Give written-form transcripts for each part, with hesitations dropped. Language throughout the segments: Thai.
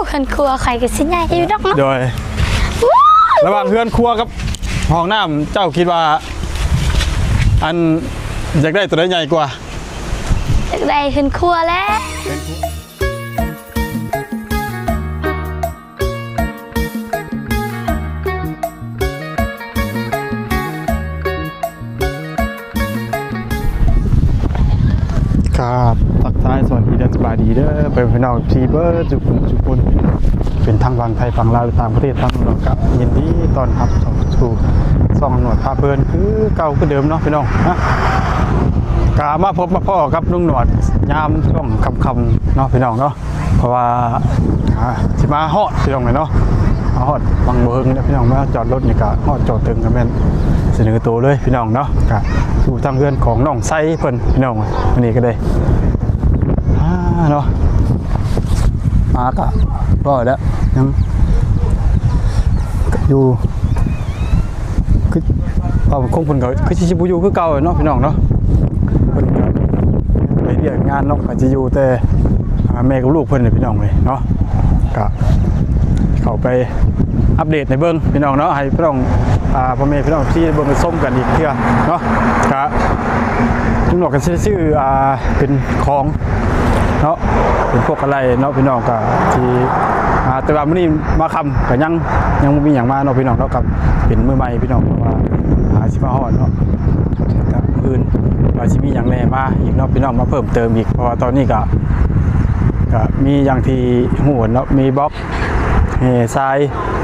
เฮือนครัวไข่กับสิใหญ่อยู่ดอกเนาะโดยระหว่างเฮือนครัวกับห้องน้ำเจ้าคิดว่าอันอยากได้ตัวใหญ่กว่าอยากได้เฮือนครัวแล้วครับทักทายสวัสดีและสบายดีเด้อเป็นพี่น้องทีเบอร์จุกุนเป็นทางฝั่งไทยฝั่งลาวต่างประเทศทั้งหมดครับยินดีต้อนรับสู่ซ่องหนวดพาเพลินคือเก่าคือเดิมเนาะพี่น้องนะกามาพบมาพ่อครับลุงหนวดยามช่วงค่ำๆเนาะพี่น้องเนาะเพราะว่าสิมาฮอดพี่น้องเลยเนาะฮอดบางเบิงเนี่ยพี่น้องมาจอดรถนี่ก็ฮอดจอดถึงกันแม่นเสนอตัวเลยพี่น้องเนาะก็สู่ทางเรือนของน้องไซเพิ่นพี่น้องวันนี้ก็ได้เนาะมากะก็แล้วยังอยู่คือคงเพิ่นก็คือสิบ่อยู่คือเก่าเนาะพี่น้องเนาะเพิ่นก็ไปเรียกงานเนาะก็สิอยู่แต่แม่กับลูกเพิ่นพี่น้องเลยเนาะก็เข้าไปอัปเดตในเบิ่งพี่น้องเนาะให้พี่น้องพ่อแม่พี่น้องที่เบิ่งไปส้มกันอีกเทื่อเนาะก็ลุงหนวดก็ชื่อเป็นของเนาะเป็นพวกอะไรเนาะพี่น้องก็ที่แต่ว่ามื้อนี้มาค่ำก็ยังบ่มีหยังมาเนาะพี่น้องเนาะกับเป็นมื้อใหม่พี่น้องเพราะว่าสิมาฮอดเนาะก็อื่นว่าสิมีหยังแน่มาอีกเนาะพี่น้องมาเพิ่มเติมอีกเพราะว่าตอนนี้ก็มีอย่างที่ฮู้เนาะมีบล็อกทราย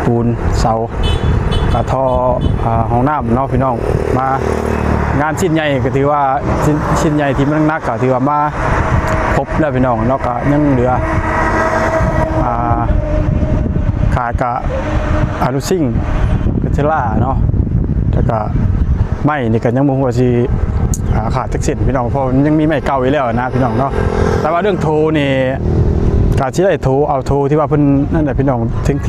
ปูนเสากระท่อห้องน้ำเนาะพี่น้องมางานชิ้นใหญ่ก็ถือว่าชิ้นใหญ่ที่มันนักก็ถือว่ามาครบแล้วพี่น้องเนาะก็ยังเหลือขาดกับอนุซิ่งกัจเชล่าเนาะแล้วก็ไม้นี่ก็ยังบ่ฮู้ว่าสิขาดจักเส้นพี่น้องเพราะมันยังมีไม้เก่าอยู่แล้วนะพี่น้องเนาะแต่ว่าเรื่องโทนี่ก็สิได้โทเอาโทที่ว่าเพิ่นนั่นแหละพี่น้องทั้ง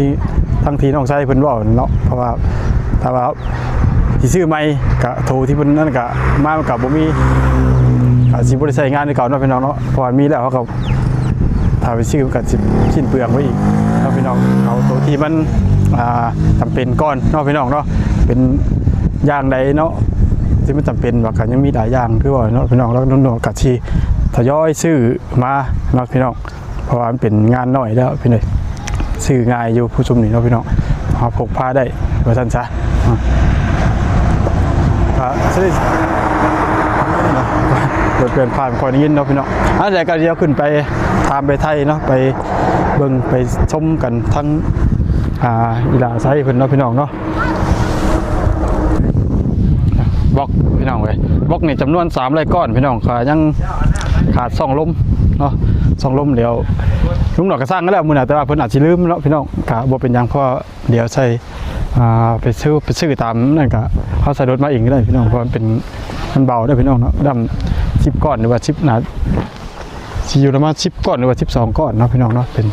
ทีน้องชายเพิ่นเว้าเนาะเพราะว่าถ้าว่าสิซื้อใหม่ก็โทที่เพิ่นนั่นก็มามันก็บ่มีสิบ่ได้ใช้งานในเก่าเนาะพี่น้องเนาะเพราะว่ามีแล้วเขาก็ถ้าไปซื้อก็สิชิ้นเปลืองไว้อีกเนาะพี่น้องเอาตัวที่มันจำเป็นก่อนเนาะพี่น้องเนาะเป็นอย่างใดเนาะที่มันจำเป็นว่าก็ยังมีหลายอย่างคือว่าเนาะพี่น้องแล้วน้องๆก็สิทยอยซื้อมาเนาะพี่น้องเพราะว่ามันเป็นงานน้อยแล้วพี่น้องซื้อง่ายอยู่ผู้ชมนี่เนาะพี่น้องเอาพกพาได้ว่าซั่นซะเกินผ่านคอยยินเนาะพี่น้องอันใดก็เดียวขึ้นไปตามไปไทยเนาะไปเบิ่งไปชมกันทั้งอีหลาไซเพิ่นเนาะพี่น้องเนาะบล็อกพี่น้องเว้ยบล็อกนี่จำนวน3รายก้อนพี่น้องก็ยังขาด2ลมเนาะ2ลมเดี๋ยวลุงหนวดก็สร้างกันแล้วมื้อน่ะแต่ว่าเพิ่นอาจสิลืมเนาะพี่น้องก็บ่เป็นหยังเพราะเดี๋ยวใส่ไปซื้อตามนั่นก็เฮาใส่รถมาเองก็ได้พี่น้องเพราะมันเบาได้พี่น้องเนาะดำ10ก้อนหรือว่า10หนาสิอยู่ประมาณ10ก้อนหรือว่า12ก้อนเนาะพี่น้องเนาะเป็น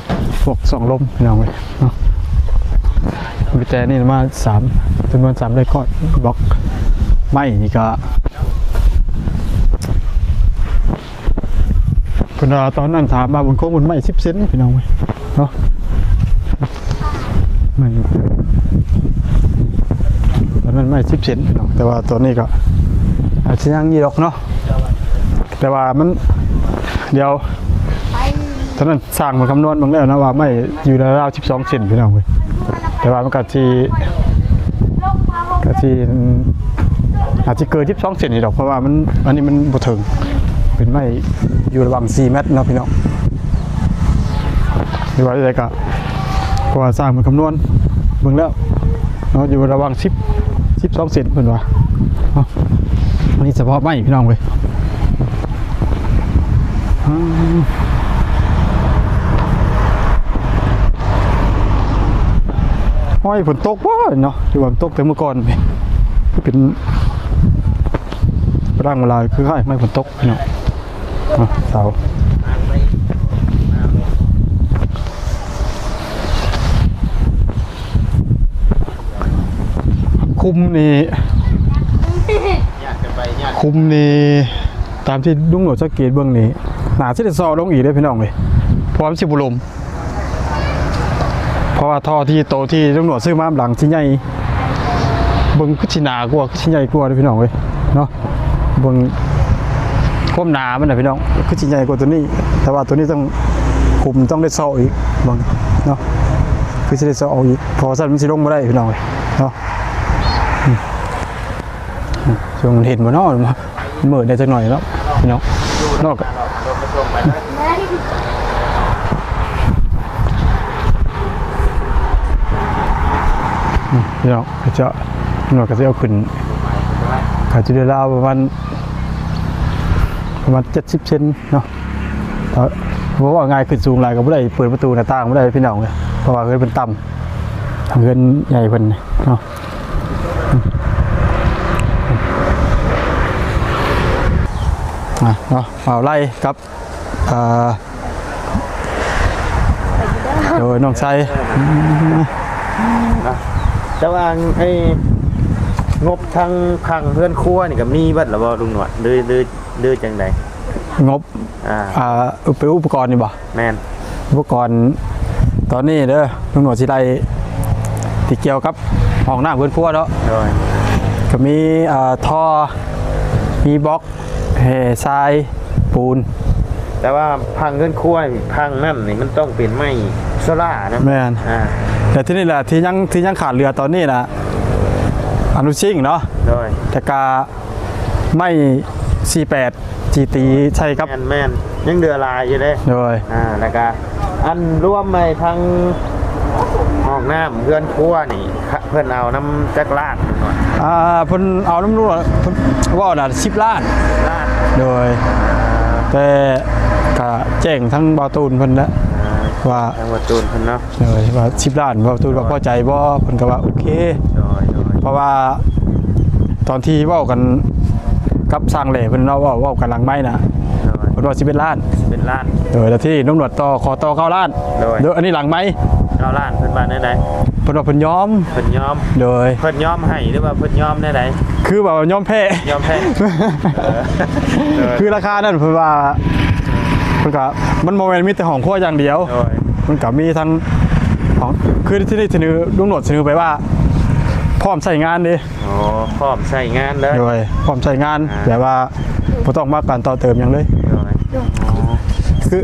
พวก2ลมพี่น้องเว้ยเนาะมีแต่นี่มา3จำนวน3รายก้อนบล็อกไม้นี่ก็คุณตอนนั้นถามมาบนโค้งบนไม้10 เซนพี่น้องเว้ยเนาะไม่ตอนนั้นไม้10 เซนพี่น้องแต่ว่าตัวนี้ก็อาจจะยังยี่ดอกเนาะแต่ว่ามันเดี๋ยวตอนนั้นสร้างมันคำนวณบางแล้วนะว่าไม่อยู่ในราว12 เซนพี่น้องเว้ยแต่ว่ามันก็ที่อาจจะเกิน12 เซนนี่ดอกเพราะว่ามันอันนี้มันบ่ถึงเป็นไม้อยู่ระหว่าง4 เมตรเนาะพี่น้องหรือว่าอะไรก็เพราะว่าสร้างมันคำนวณเบิ่งแล้วเนาะอยู่ระหว่าง12 เซนเพิ่นว่าอันนี้เฉพาะไม้พี่น้องเว้ยห้อยฝนตกว่าเนาะที่ว่าตกแต่เมื่อก่อนเป็นร่างเวลาคือให้ไม่ฝนตกพี่น้องเสาคุมนี่ตามที่ลุงหนวดสังเกตเบื้องนี้หนาที่จะซอลงอีกได้พี่น้องเลยพร้อมชิบุลม ะว่าท่อที่โตที่ตำรวจซื้อมาหลังที่ใหญ่เบิ่งคือสิหนากว่าคือสิใหญ่กว่าเด้อพี่น้องเว้ยเนาะเบิ่งความหนามันน่ะพี่น้องคือสิใหญ่กว่าตัวนี้ แต่ว่าตัวนี้ต้องคุมต้องได้เซาะอีกเบิ่งเนาะคือสิได้เซาะเอาอีกเพอซั่นมันสิลงบ่ได้พี่น้องเว้ยเนาะช่วงเห็นบ่เนาะมันมืดได้จักหน่อยเนาะพี่น้องนอกพี่น้องก็จะหน่วยก็จะเอาขึ้นขาจะได้ราวประมาณ70 เซนเนาะเพราะว่าง่ายขึ้นสูงหลายก็ไม่ได้เปิดประตูหน้าต่างไม่ได้พี่น้องเลยเพราะว่าเงินเป็นต่ำทำเงินใหญ่เพิ่นเนาะเนาะเอาไล่ครับโดยน้องไซ แต่ว่าไอ้งบทางพังเพื่อนครัวนี่ก็มีเบิดแล้วบ่ลุงหนวดดื้อจังได๋ งบเป็นอุปกรณ์นี่บ่ แม่น อุปกรณ์ตอนนี้เด้อลุงหนวดสิได้ที่เกี่ยวกับห้องน้ำเพื่อนครัวเนาะ โดย ก็มีท่อมีบล็อกทรายปูน แต่ว่าพังเพื่อนครัวนี่พังนั่นนี่มันต้องเป็นไม้โซล่านะ แม่นแต่ที่นี่แหละที่ยังขาดเรือตอนนี้นะอนุชิงเนาะ โดย แต่กาไม่48จีตีใช่ครับ แม่นยังเดือลายอยู่เด้ โดย แล้วก็อันรวมไปทางห้องน้ำเพื่อนครัวนี่เพิ่นเอาน้ำจักรลาดหน่อย เพิ่นเอาน้ำรั่วเพิ่นว่าน่ะ10 ล้าน ลาด โดยแต่ก็แจ้งทั้งบาวตูนเพิ่นแล้วว่า ทางวัดตูนเพิ่นเนาะ โดยว่า10 ล้านบาวตูนว่าพอใจบ่เพิ่นก็ว่าโอเค โดย เพราะว่าตอนที่เว้ากันกับสร้างเหล่เพิ่นเนาะเว้ากันหลังไม้น่ะเพิ่นว่า11 ล้าน เป็นล้าน โดยแล้วที่ตำรวจขอต่อ9 ล้าน โดย อันนี้หลังไม้ 9 ล้านเพิ่นว่าได้ใด เพิ่นว่าเพิ่นยอม เพิ่นยอม โดย เพิ่นยอมให้หรือว่าเพิ่นยอมได้ใด คือแบบว่ายอมแพ้ ยอมแพ้ คือราคานั่นเพิ่นว่าเพิ่นก็มันบ่แม่นมีแต่ห้องครัวอย่างเดียว โดย มันก็มีทั้งของคือที่นี่เสนอลุงโหนดเสนอไปว่าพร้อมใช้งานดิ โอ้พร้อมใช้งานเลย โดยพร้อมใช้งานแต่ว่าบ่ต้องมาการต่อเติมหยังเลย โดย คือ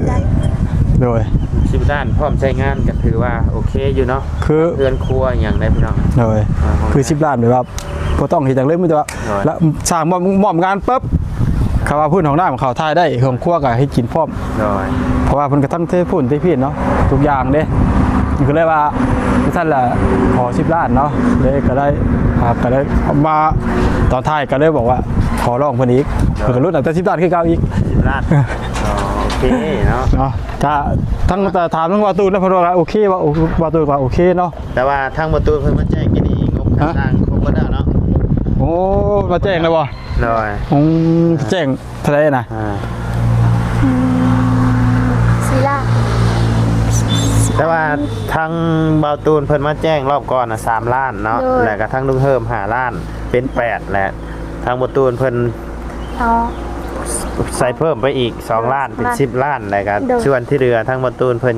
โดย 10 ล้านพร้อมใช้งานก็ถือว่าโอเคอยู่เนาะ คือ เรือนครัวอย่างได้พี่น้อง โดยคือ10 ล้านแบบว่าบ่ต้องเฮ็ดหยังเลยมีแต่ว่า โดย แล้วสร้างมอบงานปั๊บเขาว่าพื้นของน้ำเขาทายได้ของครัวก็ให้กินพร้อม โดย เพราะว่าเพิ่นก็ทั้งเทพื้นเทพีนเนาะทุกอย่างเด้นี่ก็เลยว่าท่านละขอ10 ล้านเนาะเลยก็ได้ก็ได้มาตอนท้ายก็เลยบอกว่าขอร้องเพิ่นอีกเพิ่นก็ลดแต่10 ล้านคือเก่าอีก 10 ล้านโอเคเนาะ เนาะก็ทั้งแต่ถามทั้งว่าตูนแล้วเพิ่นว่าโอเคว่าตูนว่าโอเคเนาะ แต่ว่าทางประตูเพิ่นมาแจ้งกี่นี่งบทางครบบ่ได้เนาะ โอ้มาแจ้งแล้วบ่ โดย แจ้งเท่าไหร่นะ 4 ล้าน แต่ว่าทางเบาตูนเพิ่นมาแจ้งรอบก่อนน่ะ3 ล้านเนาะแล้วก็ทางลุงเฮิม5 ล้านเป็น8แหละทางเบาตูนเพิ่น เอา ใส่เพิ่มไปอีก2 ล้านเป็น10 ล้านแล้วก็ส่วนที่เหลือทางเบาตูนเพิ่น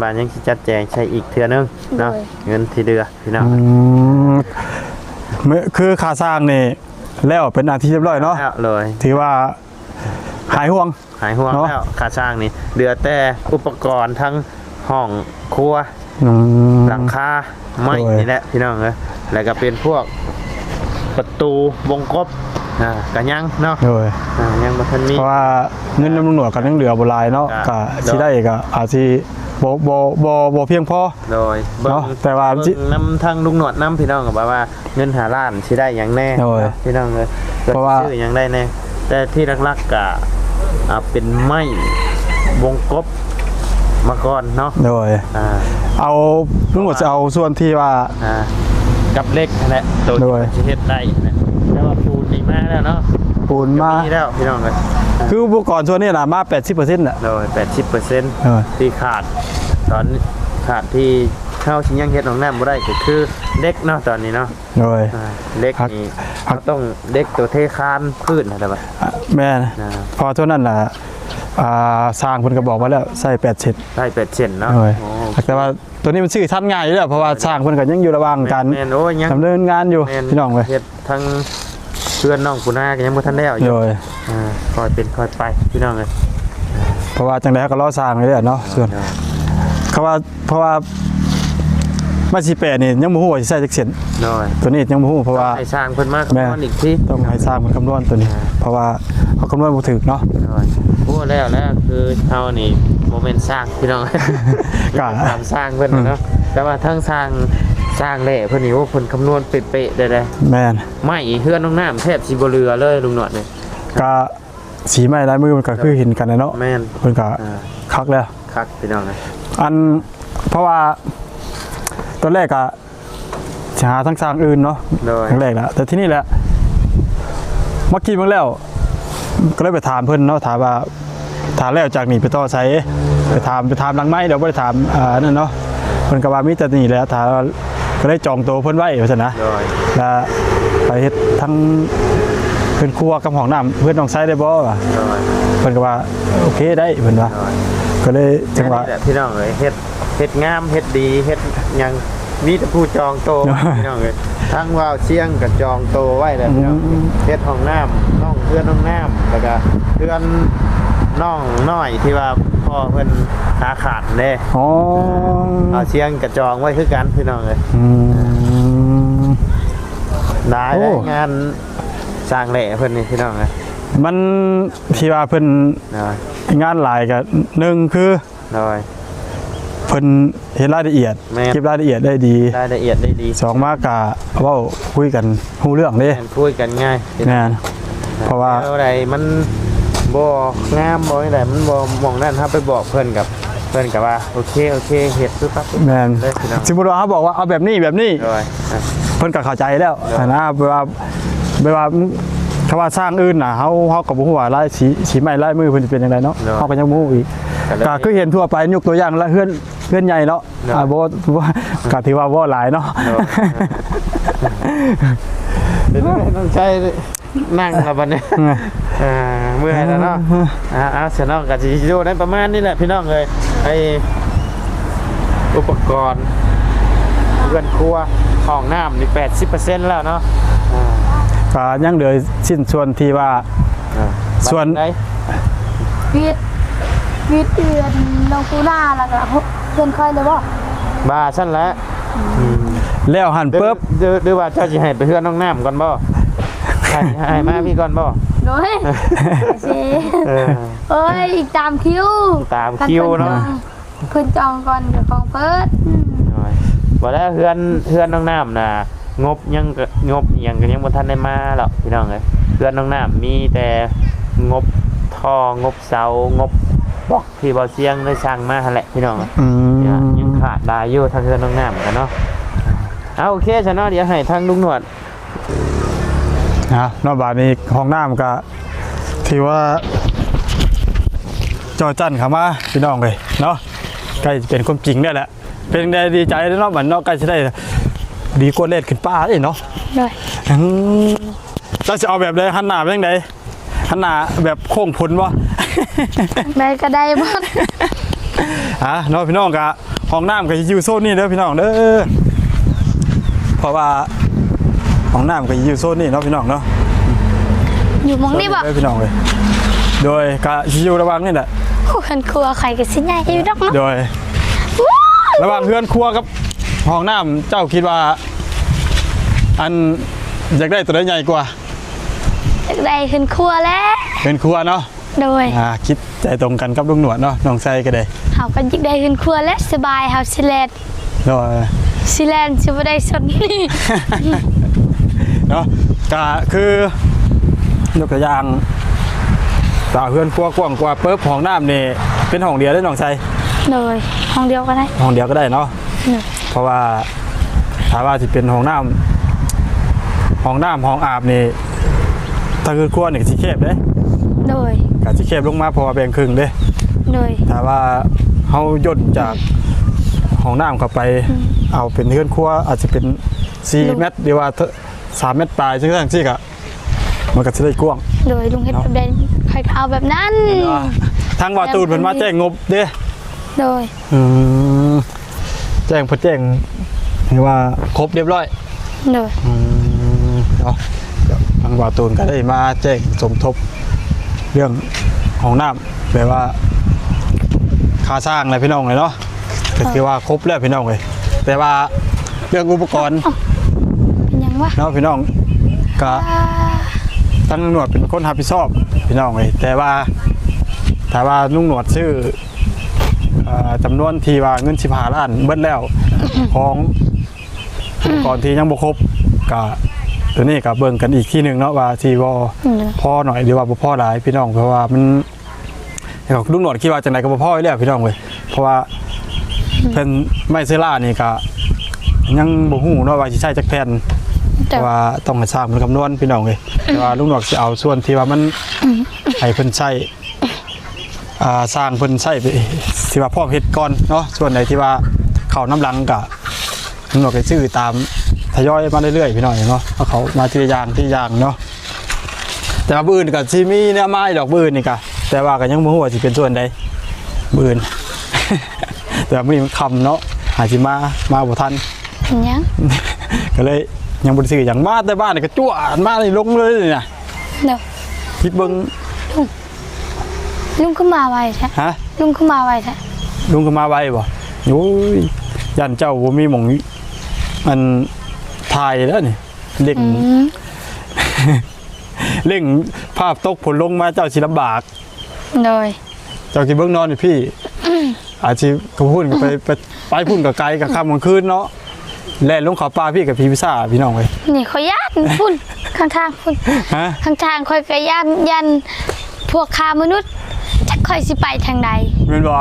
ว่ายังสิจัดแจงใช้อีกเทื่อนึงเนาะเงินที่เหลือพี่น้อง คือค่าสร้างนี่แล้วเป็นอันที่เรียบร้อยเนาะ แล้วเลย ถือว่าหายห่วง หายห่วงแล้วค่าสร้างนี่เหลือแต่อุปกรณ์ทั้งห้องครัวหลังคาไม้นี่แหละพี่น้องเอ้ยแล้วก็เป็นพวกประตูวงกบก็ยังเนาะ โดย ยังบ่ทันมี เพราะว่าเงินน้ำหนวดกับยังเหลือบ่หลายเนาะก็สิได้ก็อาจสิบ่เพียงพอ โดย เนาะแต่ว่า เบิ่งนำทางลุงหนวดนำพี่น้องก็บอกว่าเงิน5 ล้านสิได้หยังแน่ โดย พี่น้องเอ้ย เพราะว่า ซื้อหยังได้แน่แต่ที่หลักๆก็เป็นไม้วงกบมาก่อนเนาะ โดยเอาลุงหนวดจะเอาส่วนที่ว่า กับเล็กนั่นแหละตัว โดย ที่เฮ็ดได้นะแต่ว่าปูนนี่มาแล้วเนาะ ปูนมา แล้วพี่น้องเลย คืออุปกรณ์ส่วนนี้น่ะมา 80%น่ะ โดย 80% ที่ขาดตอนขาดที่เข้าชิ้นยังเฮ็ดของน้ำบ่ได้ก็คือเล็กเนาะตอนนี้เนาะ โดย เล็กนี่เราต้องเล็กตัวเทคานพื้นนะแต่ว่า แม่นพอเท่านั้นน่ะ สร้างเพิ่นก็บอกว่าแล้วใส่8เซน ได้8เซนเนาะ โอ้ย โอ้ แต่ว่าตัวนี้มันซื้อทันง่ายอยู่แล้วเพราะว่าสร้างเพิ่นก็ยังอยู่ระหว่างการ แม่นโอ้ยยัง ดำเนินงานอยู่ แม่น พี่น้องเว้ย เฮ็ดทั้งเพื่อนน้องปูนาก็ยังบ่ทันแล้วอยู่ โดย คอยเป็นคอยไปพี่น้องเอ้ย เพราะว่าจังได๋ก็รอสร้างเลยเนาะส่วนเพราะว่ามาสิแปดนี่ยังบ่ฮู้ว่าสิใส่จักเซน น้อย ตัวนี้ยังบ่ฮู้เพราะว่า ให้สร้างเพิ่นมา แม่ คำนวณอีกที ต้องให้สร้างมันคำนวณตัวนี้ เพราะว่าเขาคำนวณบ่ถูกเนาะ น้อยโอ้แล้วคือเฮานี่บ่แม่นสร้างพี่น้อง ก็ ตามสร้างเพิ่นน่ะเนาะแต่ว่าทั้งสร้างแหล่เพิ่นนี่โอ้เพิ่นคำนวณเป๊ะๆได้ แม่น ไม่เฮือนน้องน้ำแทบสิบ่เหลือเลยลุงหนวดนี่ ก็สีไม้ลายมือมันก็คือเห็นกันนะเนาะ แม่น เพิ่นก็คักแล้ว คักพี่น้องนะ อันเพราะว่าตอนแรกอะจะหาทั้งสร้างอื่นเนาะ โดย ครั้งแรกแหละแต่ที่นี่แหละเมื่อกี้เมื่อแล้ว ก็เลยไปถามเพิ่นเนาะถามว่าถามแล้วจากนี่ไปต่อไสไปถามหลังไม้เดี๋ยวบ่ได้ถามนั่นเนาะเพิ่นก็ว่ามีแต่นี่แหละถามก็ได้จองโตวเพิ่นไว้ว่าซั่นนะ โดย แล้วไปเฮ็ดทั้งเพิ่นครัวกับห้องน้ำเพิ่นต้องใช้ได้บ่วะ โดย เพิ่นก็ว่าโอเคได้เพิ่นว่า โดย ก็เลยจังหวะ นี่แหละพี่น้องเอ้ยเฮ็ดงามเฮ็ดดีเฮ็ดหยังมีแต่ผู้จองโตวพี่น้องเอ้ยทั้งว่าวเชียงก็จองโตวไว้แล้วพี่น้องเฮ็ดห้องน้ำน้องเพื่อนน้องน้ำแล้วก็เพื่อนน้องน้อยที่ว่าพ่อเพิ่นขาขาดเด้ อ๋อ เอาเชียงก็จองไว้คือกันพี่น้องเอ้ย อืม ได้ โอ้ งานสร้างแหล่เพิ่นนี่พี่น้องเอ้ย มันที่ว่าเพิ่น โดย งานหลายก็หนึ่งคือ โดย เพิ่นเห็นรายละเอียด แม่น เก็บรายละเอียดได้ดี รายละเอียดได้ดี สองมากกะเว้าคุยกันฮู้เรื่องเด้ แม่นคุยกันง่าย แม่น เพราะว่า แล้วอะไรมันบ่งามบ่อะไรมันบ่มองนั่นครับไปบอกเพิ่นกับว่าโอเคเฮ็ดปึ๊บปั๊บ แม่น เลยพี่น้อง สมมุติว่าเขาบอกว่าเอาแบบนี้ โดย เพิ่นก็เข้าใจแล้วนะแบบว่าคำว่าสร้างอื่นน่ะเฮาก็บ่ฮู้ว่าลายสีไม้ลายมือเพิ่นสิเป็นจังไดเนาะเฮาก็ยังบ่ฮู้อีกก็คือเห็นทั่วไปยกตัวอย่างละเฮือนใหญ่เนาะบ่ก็ถือว่าบ่หลายเนาะ เป็นไงต้องใช้นั่งแล้วบัดนี้เมื่อยแล้วเนาะเอาเสร็จเนาะก็สิดูได้ประมาณนี้แหละพี่น้องเอ้ยไอ้อุปกรณ์เรือนครัวห้องน้ำนี่ 80% แล้วเนาะ ก็ยังเหลือชิ้นส่วนที่ว่า ส่วน บัดไหน วิทย์เดือนน้องปูนาแล้วก็เพื่อนค่อยเลยบ่ บ้าซั่นแหละ แล้วหันปุ๊บ หรือว่าเจ้าสิให้ไปเฮือนน้องน้ำก่อนบ่ให้มาพี่ก่อนบ่ โดยเซ่ เออ เอ้ยอีกตามคิว ตามคิวเนาะ เพิ่นจองก่อนเดี๋ยวของเพิ่น บ่แล้วเฮือนน้องน้ำน่ะงบยังก็งบอิหยังก็ยังบ่ทันได้มาหรอกพี่น้องเอ้ยเฮือนน้องน้ำมีแต่งบท่องบเสางบบล็อกที่บ่เสียงได้สร้างมาหั่นแหละพี่น้อง ยังขาดหลายอยู่ทางเฮือนน้องน้ำกันเนาะเอาโอเคซะเนาะเดี๋ยวให้ทางลุงหนวด นอกบาดนี้ห้องน้ำก็ถือว่าจอจันเข้ามาพี่น้องเลยเนาะใกล้จะเป็นความจริงได้แหละเป็นได้ดีใจแล้วเนาะบัดเนาะใกล้จะได้ดีกว่าเล็ดขึ้นป้าเลยเนาะ โดย เราจะเอาแบบใดหันหน้าไปทางใดหันหน้าแบบโค้งพุนวะ ได้ก็ได้บ่ เนาะพี่น้องกะห้องน้ำก็อยู่โซนนี้เด้อพี่น้องเด้อเพราะว่าห้องน้ำก็อยู่โซนนี้เนาะพี่น้องเนาะ อยู่หมองนี่บ่ เด้อพี่น้องเลยโดยกะอยู่ระหว่างนี่แหละ เพื่อนครัวใครก็สิใหญ่อยู่ดอกเนาะ โดยระหว่างเฮือนครัวกับห้องน้ำเจ้าคิดว่าอันอยากได้ตัวใดใหญ่กว่า อยากได้ขึ้นครัวแล้ว เป็นครัวเนาะ โดย คิดใจตรงกันกับลุงหนวดเนาะน้องไซก็ได้ เฮาก็อยากได้ขึ้นครัวแล้วสบายเฮาสิแลน โดย สิแลนสิบ่ได้สนนี่ เนาะก็คือยกตัวอย่างตาเฮือนครัวกว้างกว่าเปิ๊บห้องน้ำนี่เป็นห้องเดียวได้น้องไซ โดยห้องเดียวก็ได้ ห้องเดียวก็ได้เนาะ โดย เพราะว่าถ้าว่าสิเป็นห้องน้ำห้องอาบนี่ถ้าคือครัวนี่ก็สิแคบเด้ โดย ก็สิแคบลงมาเพราะว่าแบ่งครึ่งเด้ โดย ถ้าว่าเฮาย่นจากห้องน้ำเข้าไปเอาเป็นเฮือนครัวอาจจะเป็น4เมตรหรือว่า3เมตรปลายจังซี่ก็มันก็สิได้กว้าง โดยลุงเฮ็ดแบบใดใครเอาแบบนั้น ทางว่าตูนเพิ่นมาแจ้งงบเด้ โดย แจ้งเพิ่นแจ้งให้ว่าครบเรียบร้อย โดย เนาะเดี๋ยวทางว่าตูนก็ได้มาแจ้งสมทบเรื่องของน้ำแบบว่าค่าสร้างอะไรพี่น้องเลยเนาะก็คือว่าครบแล้วพี่น้องเลยแต่ว่าเรื่องอุปกรณ์ เป็นยังวะ เนาะพี่น้องก็ตั้งหนวดเป็นคนรับผิดชอบพี่น้องเลยแต่ว่าลุงหนวดชื่อจำนวนที่ว่าเงิน15 ล้านเบิดแล้วของอุปกรณ์ที่ยังบ่ครบก็ตัวนี้ก็เบิ่งกันอีกที่หนึ่งเนาะว่าที่บ่พอหน่อยหรือว่าบ่พอหลายพี่น้องเพราะว่ามันลุงหนวดคิดว่าจังไดก็บ่พออยู่แล้วพี่น้องเลยเพราะว่าเพิ่นไม่เซล่านี่ก็ยังบ่ฮู้เนาะว่าสิใช้จักแผ่นแต่ว่าต้องให้สร้างมันคำนวณพี่น้องเลยแต่ว่าลุงหนวดสิเอาส่วนที่ว่ามันให้เพิ่นใช้สร้างเพิ่นใช้ไปที่ว่าพร้อมเฮ็ดก่อนเนาะส่วนไหนที่ว่าเข้าน้ำหลังก็ลุงหนวดก็ซื้อตามทยอยมาเรื่อยๆพี่น้องเนาะเอาเขามาทีละอย่างเนาะแต่ว่าบื้ออื่นก็สิมีแนวไม้ดอกบื้ออื่นนี่ก็แต่ว่าก็ยังบ่ฮู้ว่าสิเป็นส่วนใดบื้ออื่น แต่ว่ามื้อนี้มันค่ำเนาะหาสิมาบ่ทัน เป็นยัง ก็เลยยังบ่ได้ซื้อหยังมาแต่บ้านนี่ก็จั่วมานี่ลงเลยนี่น่ะ เดี๋ยว คิดเบิ่ง ลุงขึ้นมาไวแท้ ฮะ ลุงขึ้นมาไวแท้ ลุงก็มาไวบ่โอ้ยยันเจ้าบ่มีหม่องมันถ่ายแล้วนี่เล่ง เล่งภาพตกผลลงมาเจ้าสิลำบาก โดย เจ้าสิเบิ่งนอนนี่พี่อาจสิก็พูดกันไปพุ่นกับไกลกับค่ำกลางคืนเนาะแล่นลงเขาป่าพี่กับพี่พิซ่าพี่น้องเว้ย นี่เขาย่านพุ่นข้างๆพุ่น ฮะ ข้างๆคอยก็ยันพวกค้ามนุษย์จักค่อยสิไปทางใด แม่นบ่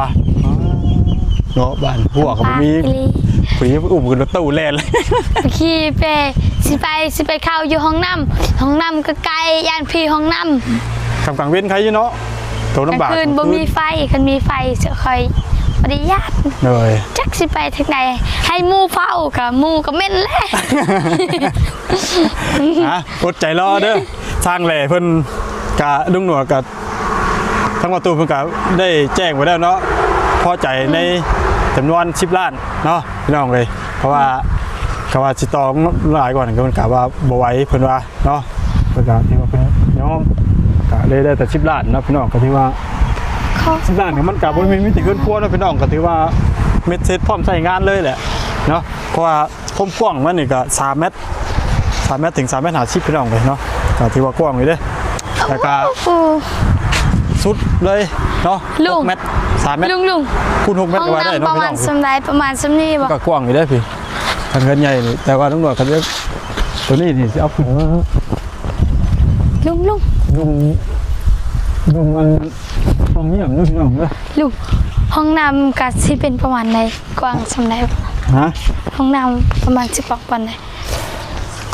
เนาะบ้านพวกก็บ่มี ปากอีหลี ผู้หญิงอุ้มขึ้นรถตู้แล่นเลย ขี่ไปสิไปเข้าอยู่ห้องน้ำก็ไกลย่านพี่ห้องน้ำ คำกลางเว้นใครอยู่เนาะโต กลาง ลำบาก คืนบ่มีไฟคันมีไฟเสือคอยบ่ได้ย่าน เลย จักสิไปทางใดให้หมู่เฝ้ากับหมู่ก็แม่นแหละ ฮะอดใจรอเด้อสร้างแหล่เพิ่นกะลุงหนวดกะทั้งประตูเพิ่นกะได้แจ้งไว้แล้วเนาะพอใจในจำนวน10 ล้านเนาะพี่น้องเลยเพราะว่าก็ว่าสิตองหลายกว่านั้นก็เพิ่นกะว่าบ่ไหวเพิ่นว่าเนาะเพิ่นกะที่ว่าเพิ่นยอมกะเลยได้แต่10 ล้านเนาะพี่น้องก็ที่ว่า10 ล้านเนี่ยมันกะบ่มีแต่เงินครัวเนาะพี่น้องก็ถือว่าเม็ดเสร็จพร้อมใช้งานเลยแหละเนาะเพราะว่าความกว้างมันนี่ก็3 เมตรถึง3 เมตร50พี่น้องเลยเนาะก็ถือว่ากว้างอยู่เด้แล้วก็สุดเลยเนาะ6 เมตร3 เมตร ลุง คูณ6 เมตร ห้อง ก็ว่าได้ น้ำป เนาะ ระ พี่ มา น้ ณ อง สำไรประมาณสำนี้บ่ ก็กว้างอยู่ได้พี่ทางเงินใหญ่นี่แต่ว่าตำรวจเขาจะตัวนี้นี่สิเอาขึ้น ลุง ลุงมันห้องเงียบเนาะพี่น้องเด้อ ลุงห้องน้ำก็สิเป็นประมาณใดกว้างสำไร ฮะ ห้องน้ำประมาณ10 ปอนด์ใด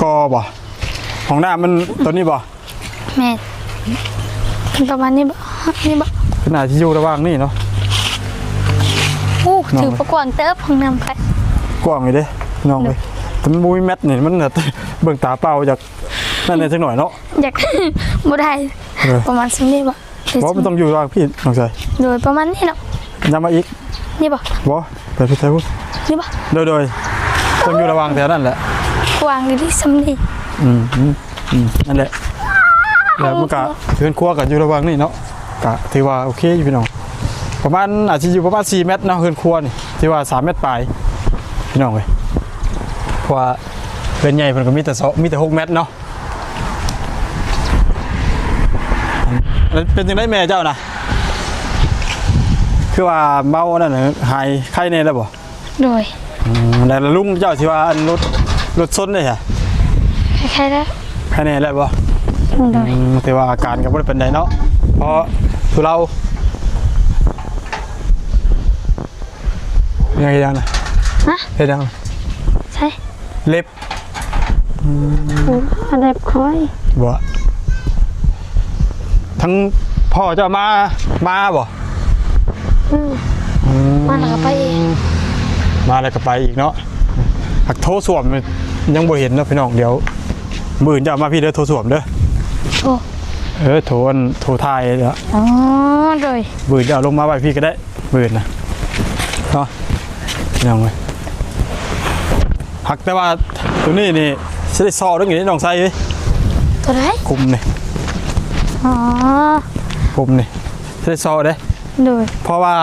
ก็บ่ห้องน้ำมันตัวนี้บ่ แม่นเป็นประมาณนี้บ่นี่บ่ ขนาดที่อยู่ระหว่างนี่เนาะ ถือประกวางเติบห้องน้ำไป กว้างอยู่เด้พี่น้องเอ้ยแต่มันบ่มีเม็ดนี่มันน่ะเบิ่งตาเปล่าจากนั่นได้สักหน่อยเนาะ อยาก บ่ได้ประมาณสำนี้บ่ บ่มันต้องอยู่ระหว่างพี่น้องชาย โดยประมาณนี้เนาะ ย้ำมาอีก นี่บ่ บ่ไปพี่ไทยพูด นี่บ่ โดยต้องอยู่ระหว่างแถวนั่นแหละ กว้างดีสำนี้ นั่นแหละแล้วมันก็เฮือนครัวก็อยู่ระหว่างนี่เนาะก็ถือว่าโอเคอยู่พี่น้องประมาณอาจจะอยู่ประมาณ4 เมตรเนาะเฮือนครัวนี่ที่ว่า3 เมตรปลายพี่น้องเอ้ยเพราะว่าเฮือนใหญ่เพิ่นก็มีแต่6 เมตรเนาะแล้วเป็นจังได๋แม่เจ้าน่ะคือว่าเมานั่นน่ะหายไข้แน่แล้วบ่ โดย แล้วลุงเจ้าที่ว่าอันรถซนได้ฮะ คล้ายๆแล้ว ไข้แน่แล้วบ่ โดย แต่ว่าอาการก็บ่ได้เป็นไดเนาะเพราะคือเรายังไงดังนะ ฮะ เฮ็ดดัง ใช่ เล็บ อะไรค่อย บ่ทั้งพ่อเจ้ามาบ่ มาแล้วก็ไปเอง มาแล้วก็ไปอีกเนาะหักโทรสวมยังบ่เห็นเนาะพี่น้องเดี๋ยวมื้ออื่นจะเอามาพี่เด้อโทรสวมเด้อ โอ้ โถทายเด้อ อ๋อโดย บืนเดี๋ยวเอาลงมาไว้พี่ก็ได้บืนนะเนาะยังไงหักแต่ว่าตัวนี้นี่สิได้ซอด้วยนี่น้องใส่เอ้ย ตัวไหน คุมนี่ อ๋อ คุมนี่สิได้ซอเด้ โดย เพราะว่า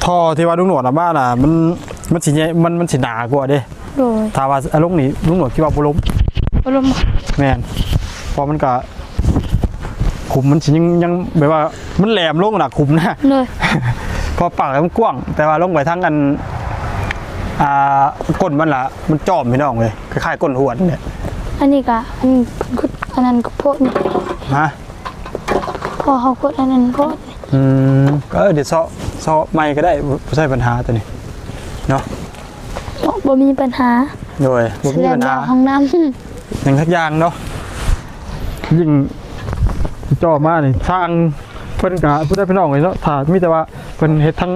ท่อที่ว่าลุงหนวดบ้านน่ะมันสิใหญ่มันสิหนากว่าเด้ โดย ถ้าว่าลุงนี่ลุงหนวดคิดว่าบ่ล้ม อารมณ์ แม่นเพราะมันก็คุมมันสิยังแบบว่ามันแหลมลงน่ะคุมนะ เลย พอปากมันกว้างแต่ว่าลงไปทั้งกันก้นมันล่ะมันจอมพี่น้องเลยคล้ายๆก้นหวนเนี่ย อันนี้ก็อันนั้นก็โพดนี่ ฮะ พอเขาโพดอันนั้นโพด ก็เดี๋ยวซอไม่ก็ได้ไม่ใช่ปัญหาตัวนี้เนาะ บ่มีปัญหา โดยบ่มีปัญหา ห้องน้ อย่างทักอย่างเนาะยิ่งจ่อมานี่ทางเพิ่นกะผู้ได้พี่น้องเลยเนาะถ้ามีแต่ว่าเพิ่นเฮ็ดทั้ง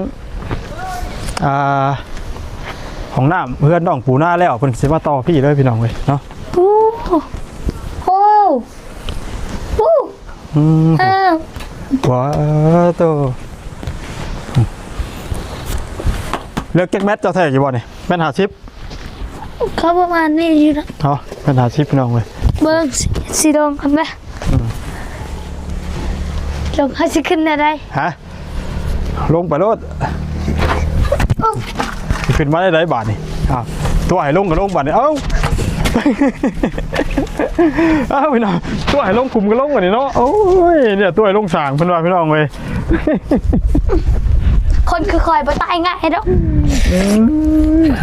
ของน้ำเพื่อนน้องปูหน้าแล้วเพิ่นสิมาต่อพี่เลยพี่น้องเลยเนาะ ำโอ้โหโอ้ อืม อ้าว ว้าวโตเลือกแจ็คแมทเจ้าแท้กี่บ่นี่แม่นหาชิป เขาประมาณนี้อยู่นะ เนาะแม่นหาชิปพี่น้องเลย เบิ้งสีดงกันไหมลงให้สิขึ้นอะไร ฮะลงไปรถขึ้นมาได้หลายบาทนี่ตัวไห้ลงกับลงบาทนี่เอ้า เอ้าพี่น้องตัวไห้ลงกลุ่มกับลงกันนี่เนาะโอ้ยเนี่ยตัวไห้ลงสางเพิ่นว่าพี่น้องเลย คนคือคอยบ่ตายง่ายดอก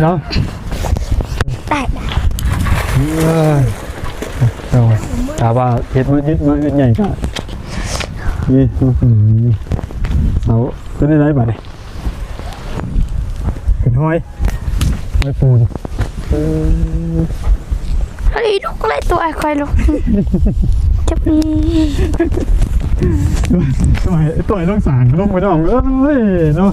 เนาะ ได้ เอาถามว่าเฮ็ดมันยึดมันใหญ่ก็นี่เอาเป็นได้หลายบาทนี่เป็นห้อยปูน เฮ้ยลูกอะไรตัวไอ้คอยลูกจับนี่ ตัวไอ้ต้องสางลงไปน้องเอ้ยเนาะ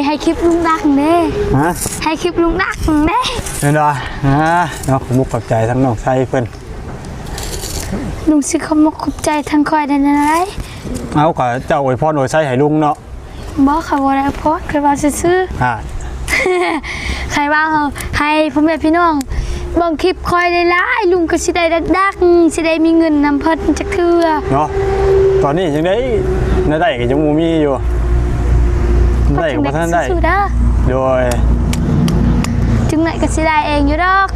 ให้คลิปลุงดังเด้ ฮะ ให้คลิปลุงดังเด้ เห็นป่ะเนาะขอบมุกขอบใจทั้งน้องชายเพิ่น ลุงสิเขามาขอบใจทั้งคอยได้นะไร เอาก็เจ้าอวยพรอวยใส่ให้ลุงเนาะ บอกเขาว่าอะไรพอดคือว่าซื้อ ใครว่าให้พ่อแม่พี่น้องเบิ่งคลิปคอยได้หลายลุงก็สิได้ดักสิได้มีเงินนำเพิ่นจักเทื่อ เนาะตอนนี้ยังได้ก็ยังมีอยู่ได้ก็บ่ทันได้ สู้ๆเด้อ โดย จึงไหนก็สิได้เองอยู่ดอก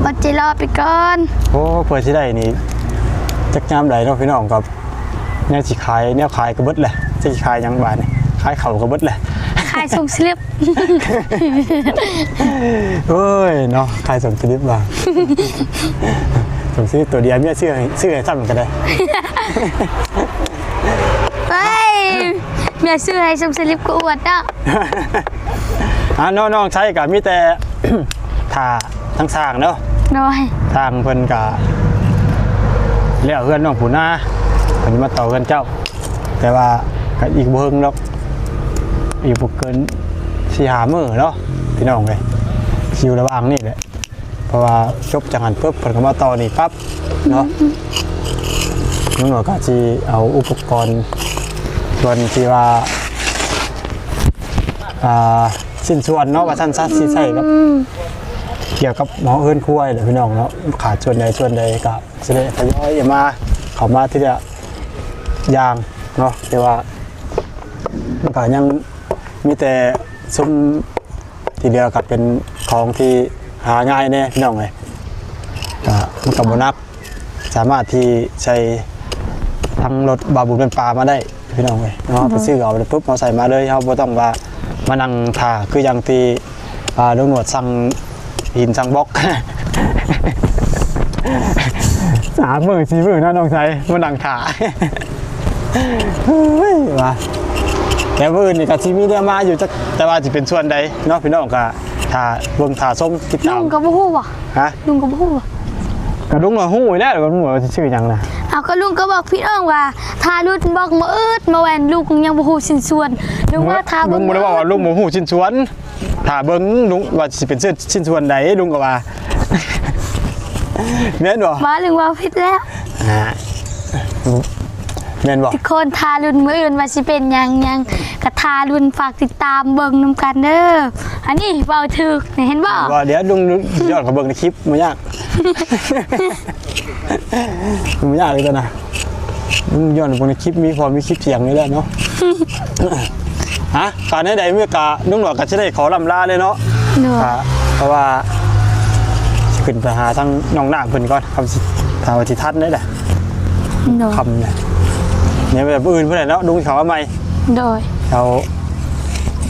อดใจรอไปก่อน โอ้เปิดสิได้นี่จักยามใดเนาะพี่น้องกับแนวสิขายแนวขายก็เบิดแหละสิขายหยังบาดนี่ขายข้าวก็เบิดแหละ ขายส่งสลิป เอ้ยเนาะขายส่งสลิปว่ะส่งซื้อตัวเดียวเมียซื้อให้ซ้ำกันได้ เฮ้ยเมียซื้อให้ส่งสลิปก็อวดเนาะ น้องใช้กับมีแต่ ถ่าทั้งสร้างเนาะ น้อย ทางเพิ่นกะเลี้ยวเพื่อนน้องผู้หน้าเพิ่นมาต่อกันเจ้า แต่ว่าก็อีกบ่เฮิงดอกอีกบ่เกิน4-5 มื้อเนาะพี่น้องเอ้ยคิวระหว่างนี่แหละเพราะว่าจบจากหันปุ๊บเพิ่นก็มาต่อนี่ปั๊บเนาะน้องๆก็สิเอาอุปกรณ์ส่วนที่ว่าสิ้นส่วนเนาะว่าซั่นซะสิใช้กับเกี่ยวกับหมอเอิ้นครัวแหละพี่น้องเนาะขาดส่วนใดก็สิได้ทยอยมาเข้ามาทีละอย่างเนาะแต่ว่ามันก็ยังมีแต่ซุ้มทีเดียวกับเป็นของที่หาง่ายแน่พี่น้องเอ้ยก็มันก็บ่นักสามารถที่ใช้ทั้งรถบาบูเป็นปลามาได้พี่น้องเอ้ยเนาะไปซื้อเอาปุ๊บเอาใส่มาเลยเฮาบ่ต้องว่ามานั่งท่าคืออย่างที่ลุงหนวดสั่งหินสั่งบล็อก 3 มื้อ 4 มื้อนะน้องชายมานั่งท่า เฮ้ยว่าแต่มื้ออื่นนี่ก็สิมีเรื่องมาอยู่จักแต่ว่าสิเป็นส่วนใดเนาะพี่น้องก็ถ้าเบิ่งถ้าส้มติดตา ลุ ม งก็บ่ฮู้ว่ะ ฮะ ลุงก็บ่ฮู้ว่ะ กระดุงหน่อยหู้ยแล้วกระดุงหน่อยชื่อหยังนะ เอาก็ลุงก็บอกพี่น้องว่าทารุดบอกมามาแหวนลูกยังบ่ฮู้สิ้นส่วนลุงว่าทา ลุงบ่ได้บอกว่าลุงบ่ฮู้ชิ้นส่วนถ้าเบิ่งลุงว่าสิเป็นชิ้นส่วนใดลุงก็ว่าแม่นบ่ มาลุงว่าผิดแล้ว แม่นบ่ ทุกคนทารุนมื้ออื่นว่าสิเป็นหยังก็ทารุนฝากติดตามเบิ่งนํกันเด้ออันนี้เว้าถึกเห็นบ่ ว่าเดี๋ยวลุงยอดเขาเบิ่งในคลิปบ่ยากบ่ยากเลยตัวน่ะลุงยอดเบิ่งในคลิปมีคลิปเสียงนี่แหละเนาะฮะการใดๆเมื่อกะลุงหนวดก็สิได้ขอลำลาเลยเนาะ เนาะ เพราะว่าขึ้นไปหาทั้งน้องหน้าเพิ่นก่อนคำสิถามว่าสิทันได้แหละ เนาะ คำเนี่ยเนี่ยแบบอื่นเพื่อนแล้วลุงเขาว่าไม่ โดย เอา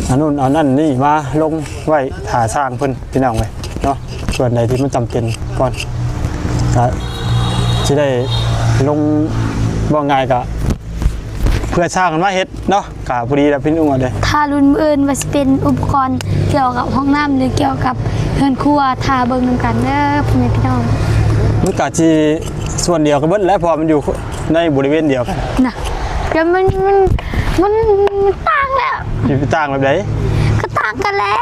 อันนู้นเอานั่นนี่มาลงไว้ถาสร้างเพิ่นพี่น้องเลยเนาะส่วนใดที่มันจำเป็นก่อนก็จะได้ลงบ่ง่ายก็เพื่อสร้างกันมาเฮ็ดเนาะกะพอดีแล้วพี่นุ่งเอาเด้ ทารุนมื้ออื่นว่าสิเป็นอุปกรณ์เกี่ยวกับห้องน้ำหรือเกี่ยวกับเรือนครัวทาเบิ่งนํกันเด้อพ่อแม่พี่น้อง มันก็สิส่วนเดียวกันเบิดแล้วเพอมันอยู่ในบริเวณเดียวกัน น่ะแต่มันต่างแล้ว อยู่ต่างแบบไหน ก็ต่างกันแหละ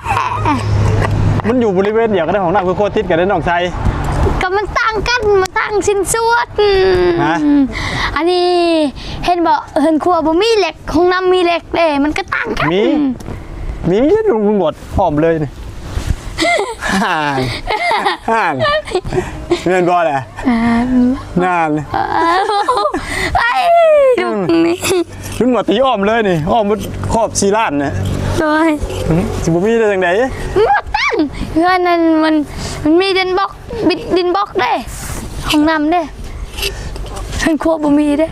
มันอยู่บริเวณเดียวกันได้ของหน้าคือโคตรติดกันได้น้องชาย ก็มันต่างกันมันต่างชิ้นส่วน ฮะ อันนี้เห็นบอกเห็นครัวบ่มีเหล็กห้องน้ำมีเหล็กเด้มันก็ต่างกัน มีลุงหมดหอมเลยนี่ห่างเงินบอลแหละนานเลย ไอ้ดูนี่ ลุงหมดตีอ้อมเลยนี่อ้อมมันครอบซีล้านเนี่ย โดย สิบุมีได้ยังไง มาตั้งเพื่อนนั้นมันมีดินบล็อกบิดดินบล็อกได้ห้องน้ำได้เห็นครัวบ่มีได้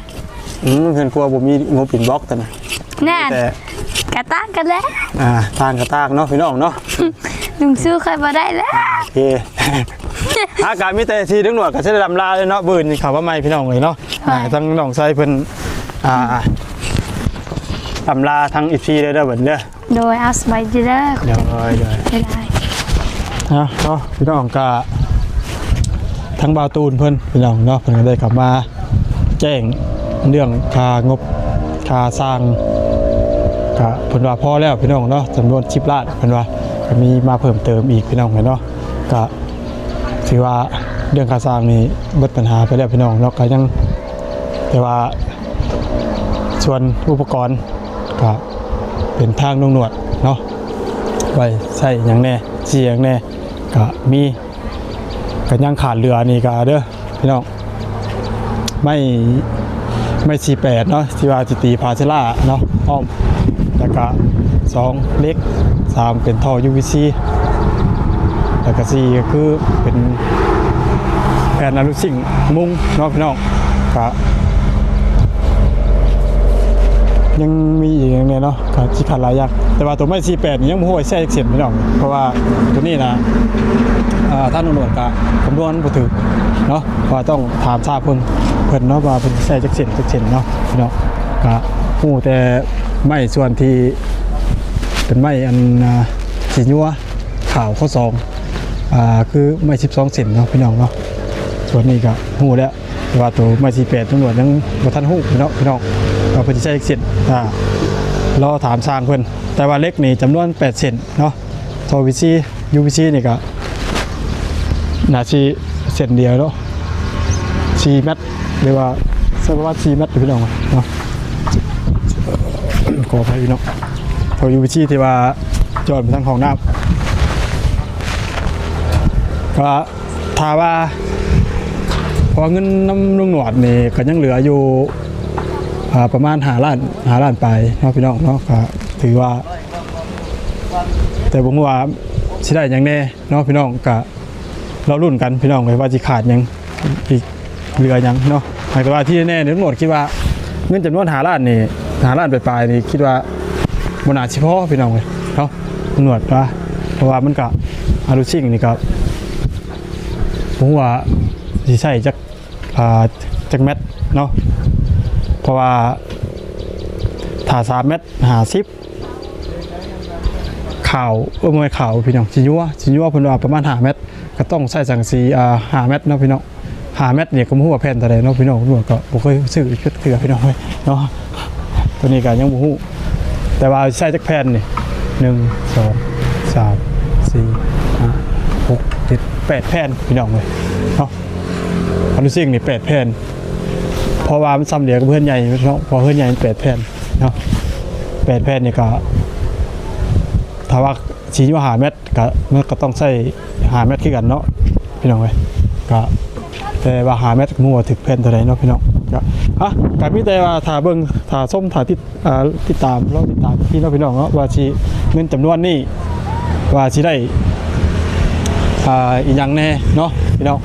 เงินกลัวบุมีงบปิ่นบล็อกแต่นะ แน่ แต่ กระต่างกันแล้ว ทางกระตากเนาะพี่น้องเนาะ ลุงซื้อใครมาได้แล้ว โอเคอากาศมีแต่ทีนึงหนวดก็จะได้ลำลาเลยเนาะบืนข่าวว่าไม่พี่น้องเลยเนาะทั้งน้องไส้เพิ่นลำลาทั้งอีพีเลยเด้อเบิ่นเด้อ โดยเอาสบายดีเด้อ เดี๋ยว ไม่ได้ เนาะพี่น้องก็ทั้งบาวตูนเพิ่นพี่น้องเนาะเพิ่นก็ได้กลับมาแจ้งเรื่องค่างบค่าสร้างก็เพิ่นว่าพอแล้วพี่น้องเนาะจำนวน10 ล้านเพิ่นว่าก็มีมาเพิ่มเติมอีกพี่น้องเนาะก็ถือว่าเรื่องค่าสร้างนี่เบิดปัญหาไปแล้วพี่น้องเนาะก็ยังแต่ว่าส่วนอุปกรณ์ก็เป็นทางนุ่งหนวดเนาะไว้ใส่อย่างแน่เสียงแน่ก็มีก็ยังขาดเรือนี่ก็เด้อพี่น้องไม่48เนาะที่ว่าสิตีพาเซล่าเนาะอ้อมแล้วก็2เล็ก3เป็นท่อ UVC แล้วก็4ก็คือเป็นแผ่นอลูซิ่งมุ้งเนาะพี่น้องก็ยังมีอีกอย่างเนี่ยเนาะก็ที่ขาดหลายอย่างแต่ว่าตัวไม่48นี่ยังบ่ฮู้ว่าใช้เสียงพี่น้องเพราะว่าตัวนี้นะท่านหนวดก็คำนวณบ่ถูกเนาะว่าต้องถามทราบเพิ่นเนาะว่าเพิ่นใช้จักเส้นเนาะพี่น้องก็ฮู้แต่ไม้ส่วนที่เป็นไม้อันสีนัวขาวข้อ2คือไม้12เซนเนาะพี่น้องเนาะส่วนนี้ก็ฮู้แล้วแต่ว่าตัวไม้48ตำรวจยังบ่ทันฮู้พี่น้องเราเพิ่นสิใช้เส้นรอถามสร้างเพิ่นแต่ว่าเล็กนี่จำนวน8เซนเนาะท่อ VC UVC นี่ก็น่าสิเส้นเดียวเนาะ4เมตรหรือว่าสักประมาณ4เมตรพี่น้องเนาะขออภัยพี่น้องท่อ UVC ที่ว่าจอดไปทางห้องน้ำก็ถ้าว่าพอเงินน้ำลุงหนวดนี่ก็ยังเหลืออยู่ประมาณ5 ล้านไปเนาะพี่น้องเนาะก็ถือว่าแต่ผมว่าสิได้อย่างแน่เนาะพี่น้องก็เรารุ่นกันพี่น้องเลยว่าสิขาดยังอีกเหลือยังเนาะแต่ว่าที่แน่ลุงหนวดคิดว่าเงินจำนวน5 ล้านนี่5 ล้านปลายนี่คิดว่าบ่น่าสิพอพี่น้องเลยเนาะลุงหนวดว่าเพราะว่ามันก็อารุชิ่งนี่ก็ผมว่าสิใช้จักเม็ดเนาะเพราะว่าถ้า3 เมตร50ข่าวไม่ข่าวพี่น้องชิยัวเพิ่นว่าประมาณ5 เมตรก็ต้องใส่สังสี5 เมตรเนาะพี่น้อง 5 เมตรเนี่ยก็บ่ฮู้ว่าแผ่นเท่าใดเนาะพี่น้องหนวดก็บ่เคยซื้อเทื่อพี่น้องเว้ยเนาะตัวนี้ก็ยังบ่ฮู้แต่ว่าใช้จักแผ่นนี่1 2 3 4 5 6 7 8แผ่นพี่น้องเว้ยเนาะอันนี้สิ่งนี่8แผ่นเพราะว่ามันซ้ำเดียวกับเพื่อนใหญ่เนาะพอเพื่อนใหญ่มัน8แผ่นเนาะ8แผ่นนี่ก็ถ้าว่าชี้ว่า5 เมตรก็ต้องใช้5 เมตรคือกันเนาะพี่น้องเว้ยก็แต่ว่า5 เมตรมั่วถึกแผ่นเท่าใดเนาะพี่น้องก็มีแต่ว่าถ้าเบิ่งถ้าส้มถ้าติดตามเราติดตามพี่น้องเนาะว่าสิเงินจำนวนนี้ว่าสิได้อีหยังแน่เนาะพี่น้อง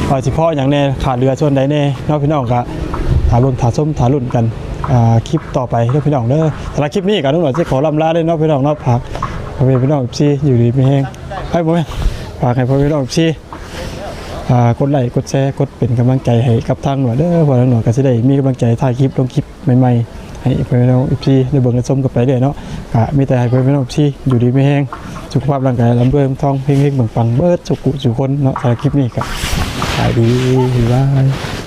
ว่าสิพออย่างแน่ขาดเรือส่วนใดแน่เนาะพี่น้องก็ถ้าเบิ่งถ้าส้มถ้าลุ้นกันคลิปต่อไปเด้อพี่น้องเด้อสำหรับคลิปนี้ก็ต้องขอลำลาด้วยเนาะพี่น้องเนาะฝากพี่น้องซีอยู่ดีไม่แห้งให้บ่แม่ฝากให้พี่น้องซีกดไลค์กดแชร์กดเป็นกำลังใจให้กับทางหน่วยเด้อพอทางหน่วยก็จะได้มีกำลังใจถ่ายคลิปลงคลิปใหม่ๆให้พี่น้องซีได้เบิ่งได้ชมกันไปเรื่อยเนาะก็มีแต่ให้พี่น้องซีอยู่ดีไม่แห้งสุขภาพร่างกายร่ำรวยทองเฮงๆปังๆเบิดสุขสุขคนเนาะสำหรับคลิปนี้ก็สวัสดีบ๊ายบาย